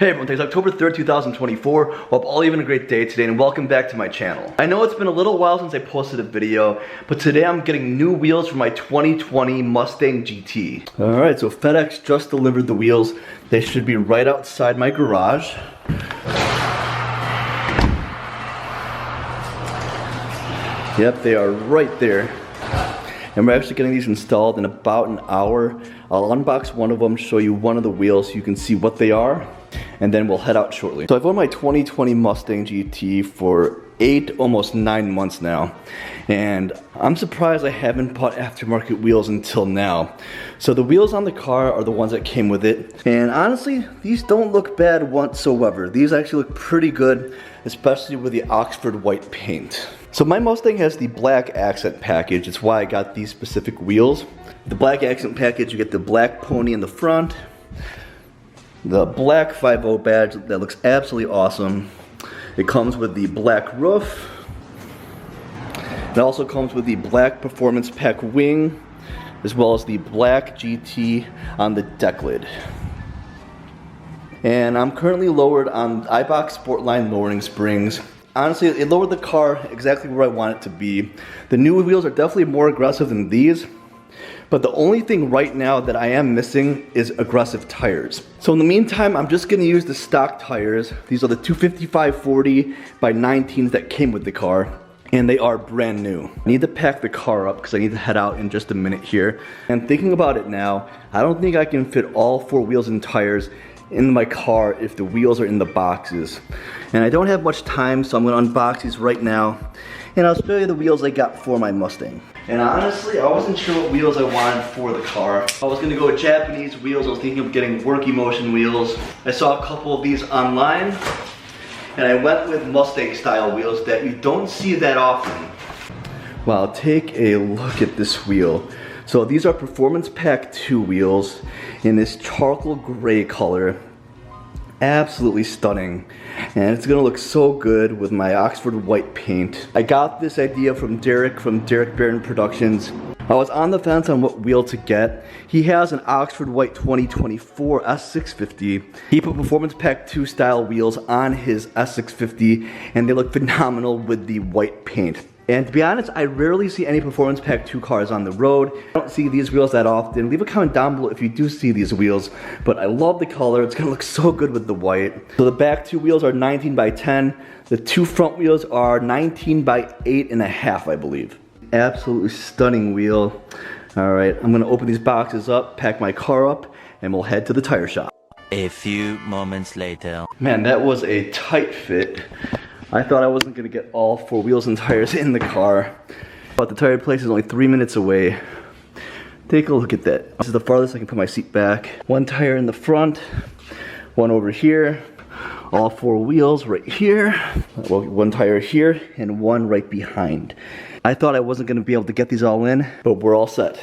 Hey everyone, it's October 3rd, 2024. Hope all having a great day today and welcome back to my channel. I know it's been a little while since I posted a video, but today I'm getting new wheels for my 2020 Mustang GT. Alright, so FedEx just delivered the wheels. They should be right outside my garage. Yep, they are right there. And we're actually getting these installed in about an hour. I'll unbox one of them, show you one of the wheels so you can see what they are, and then we'll head out shortly. So I've owned my 2020 Mustang GT for almost 9 months now, and I'm surprised I haven't bought aftermarket wheels until now. So the wheels on the car are the ones that came with it, and honestly, these don't look bad whatsoever. These actually look pretty good, especially with the Oxford white paint. So my Mustang has the black accent package. It's why I got these specific wheels. The black accent package, you get the black pony in the front, the black 50 badge that looks absolutely awesome. It comes with the black roof. It also comes with the black performance pack wing, as well as the black GT on the deck lid. And I'm currently lowered on iBox Sportline lowering springs. Honestly, it lowered the car exactly where I want it to be. The new wheels are definitely more aggressive than these, but the only thing right now that I am missing is aggressive tires. So in the meantime, I'm just gonna use the stock tires. These are the 255/40 by 19s that came with the car, and they are brand new. I need to pack the car up because I need to head out in just a minute here. And thinking about it now, I don't think I can fit all 4 wheels and tires in my car if the wheels are in the boxes. And I don't have much time, so I'm gonna unbox these right now, and I'll show you the wheels I got for my Mustang. And honestly, I wasn't sure what wheels I wanted for the car. I was gonna go with Japanese wheels. I was thinking of getting work emotion wheels. I saw a couple of these online, and I went with Mustang style wheels that you don't see that often. Wow, take a look at this wheel. So these are Performance Pack 2 wheels in this charcoal gray color. Absolutely stunning. And it's gonna look so good with my Oxford white paint. I got this idea from Derek Barron Productions. I was on the fence on what wheel to get. He has an Oxford white 2024 S650. He put Performance Pack 2 style wheels on his S650, and they look phenomenal with the white paint. And to be honest, I rarely see any Performance Pack 2 cars on the road. I don't see these wheels that often. Leave a comment down below if you do see these wheels, but I love the color. It's gonna look so good with the white. So the back 2 wheels are 19 by 10. The 2 front wheels are 19 by 8.5, I believe. Absolutely stunning wheel. All right, I'm gonna open these boxes up, pack my car up, and we'll head to the tire shop. A few moments later. Man, that was a tight fit. I thought I wasn't gonna get all 4 wheels and tires in the car, but the tire place is only 3 minutes away. Take a look at that. This is the farthest I can put my seat back. 1 tire in the front, 1 over here, all 4 wheels right here, well, 1 tire here, and 1 right behind. I thought I wasn't gonna be able to get these all in, but we're all set.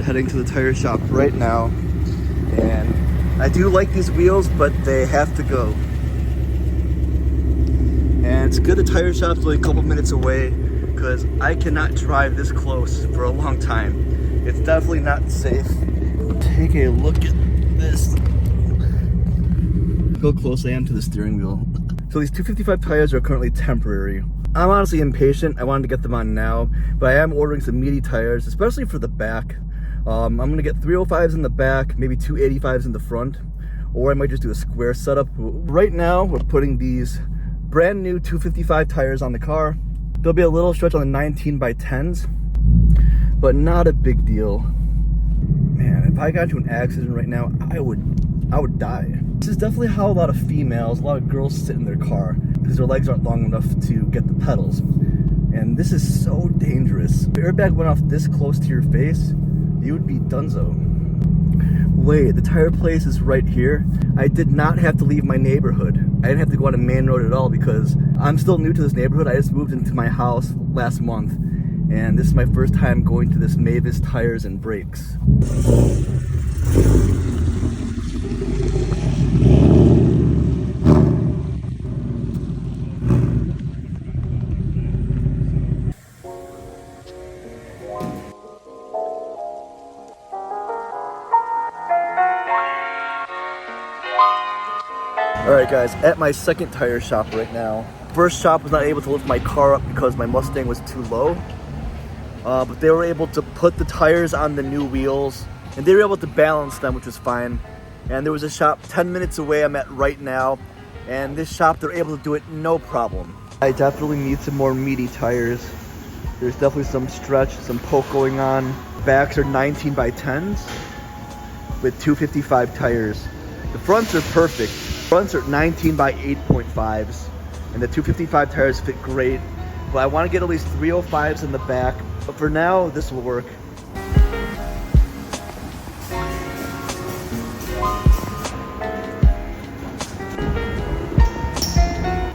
Heading to the tire shop right now, and I do like these wheels, but they have to go. And it's good the tire shop's only a couple minutes away, because I cannot drive this close for a long time. It's definitely not safe. Take a look at this. Look how close I am to the steering wheel. So these 255 tires are currently temporary. I'm honestly impatient. I wanted to get them on now, but I am ordering some meaty tires, especially for the back. I'm gonna get 305s in the back, maybe 285s in the front, or I might just do a square setup. Right now, we're putting these brand new 255 tires on the car. There'll be a little stretch on the 19 by 10s, but not a big deal. Man, if I got into an accident right now, I would die. This is definitely how a lot of females, a lot of girls sit in their car, because their legs aren't long enough to get the pedals. And this is so dangerous. If the airbag went off this close to your face, you would be donezo. wait, the tire place is right here. I did not have to leave my neighborhood. I didn't have to go on a main road at all because I'm still new to this neighborhood. I just moved into my house last month, and this is my first time going to this Mavis Tires and Brakes. Alright guys, at my second tire shop right now. First shop was not able to lift my car up because my Mustang was too low. But they were able to put the tires on the new wheels and they were able to balance them, which was fine. And there was a shop 10 minutes away I'm at right now, and this shop they're able to do it no problem. I definitely need some more meaty tires. There's definitely some stretch, some poke going on. Backs are 19 by 10s with 255 tires. The fronts are perfect. Fronts are 19 by 8.5s, and the 255 tires fit great. But I want to get at least 305s in the back. But for now, this will work.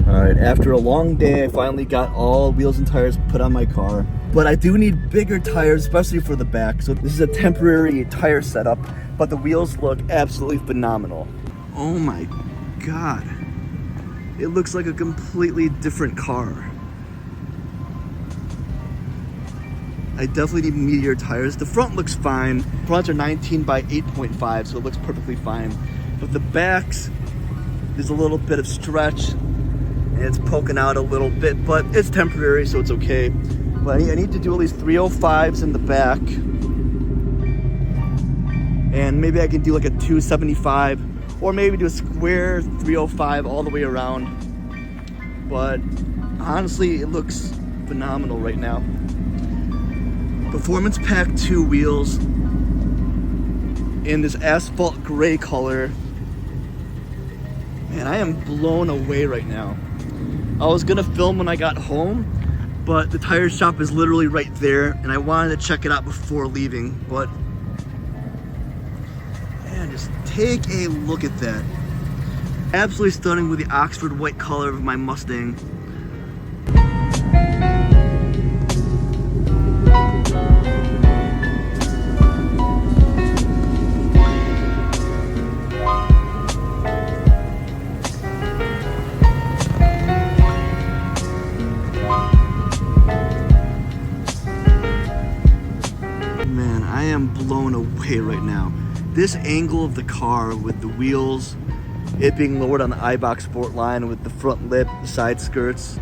Alright, after a long day, I finally got all wheels and tires put on my car. But I do need bigger tires, especially for the back. So this is a temporary tire setup, but the wheels look absolutely phenomenal. Oh my God. It looks like a completely different car. I definitely need meatier tires. The front looks fine. Fronts are 19 by 8.5, so it looks perfectly fine. But the backs, there's a little bit of stretch, and it's poking out a little bit, but it's temporary, so it's okay. But I need to do at least 305s in the back. And maybe I can do like a 275, or maybe do a square 305 all the way around. But honestly, it looks phenomenal right now. Performance Pack 2 wheels in this asphalt gray color. Man, I am blown away right now. I was gonna film when I got home, but the tire shop is literally right there, and I wanted to check it out before leaving. But man, just take a look at that. Absolutely stunning with the Oxford white color of my Mustang. Man, I am blown away right now. This angle of the car with the wheels, it being lowered on the iBox Sport line with the front lip, the side skirts,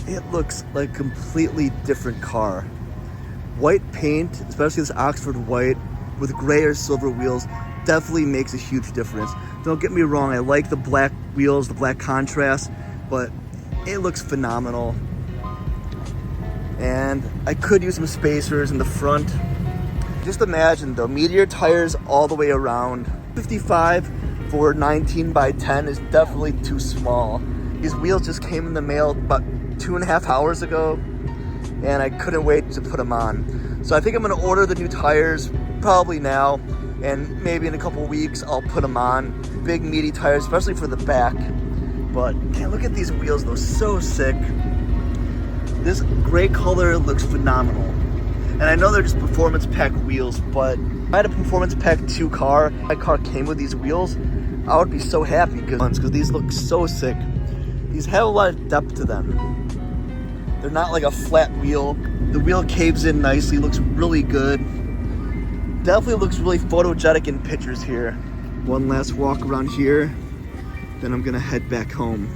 it looks like a completely different car. White paint, especially this Oxford white with gray or silver wheels, definitely makes a huge difference. Don't get me wrong, I like the black wheels, the black contrast, but it looks phenomenal. And I could use some spacers in the front. Just imagine though, meatier tires all the way around. 55 for 19 by 10 is definitely too small. These wheels just came in the mail about 2.5 hours ago, and I couldn't wait to put them on. So I think I'm gonna order the new tires probably now, and maybe in a couple weeks I'll put them on. Big meaty tires, especially for the back. But man, look at these wheels though, so sick. This gray color looks phenomenal. And I know they're just Performance Pack wheels, but if I had a Performance Pack 2 car, my car came with these wheels, I would be so happy because these look so sick. These have a lot of depth to them. They're not like a flat wheel. The wheel caves in nicely, looks really good. Definitely looks really photogenic in pictures here. One last walk around here, then I'm gonna head back home.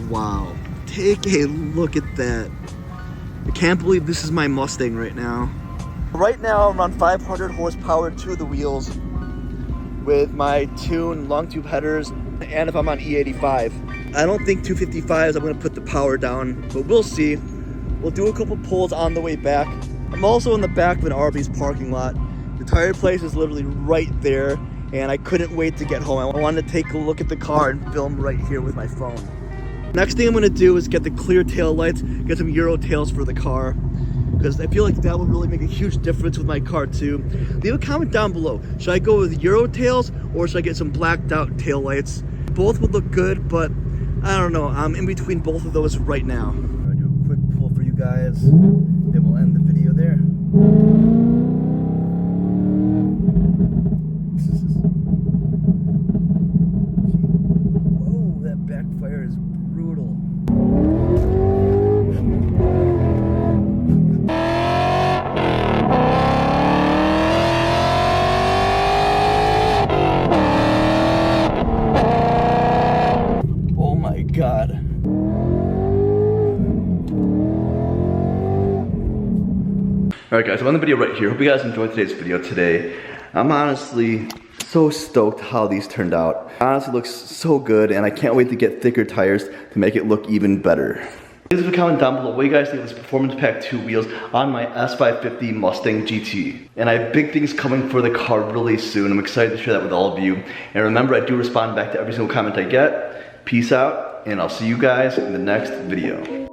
Wow, take a look at that. I can't believe this is my Mustang right now. Right now I'm around 500 horsepower to the wheels with my tune, long tube headers, and if I'm on E85. I don't think 255s I'm gonna put the power down, but we'll see. We'll do a couple pulls on the way back. I'm also in the back of an Arby's parking lot. The tire place is literally right there, and I couldn't wait to get home. I wanted to take a look at the car and film right here with my phone. Next thing I'm gonna do is get the clear tail lights, get some Euro tails for the car. because I feel like that would really make a huge difference with my car too. Leave a comment down below. Should I go with Euro tails or should I get some blacked out taillights? Both would look good, but I don't know. I'm in between both of those right now. I'm gonna do a quick pull for you guys, then we'll end the video there. Whoa, that backfire is brutal. Oh my God. Alright guys, I'm on the video right here. Hope you guys enjoyed today's video today. I'm honestly so stoked how these turned out. Honestly looks so good and I can't wait to get thicker tires to make it look even better. Please leave a comment down below what you guys think of this Performance Pack 2 wheels on my S550 Mustang GT. And I have big things coming for the car really soon. I'm excited to share that with all of you. And remember, I do respond back to every single comment I get. Peace out, and I'll see you guys in the next video.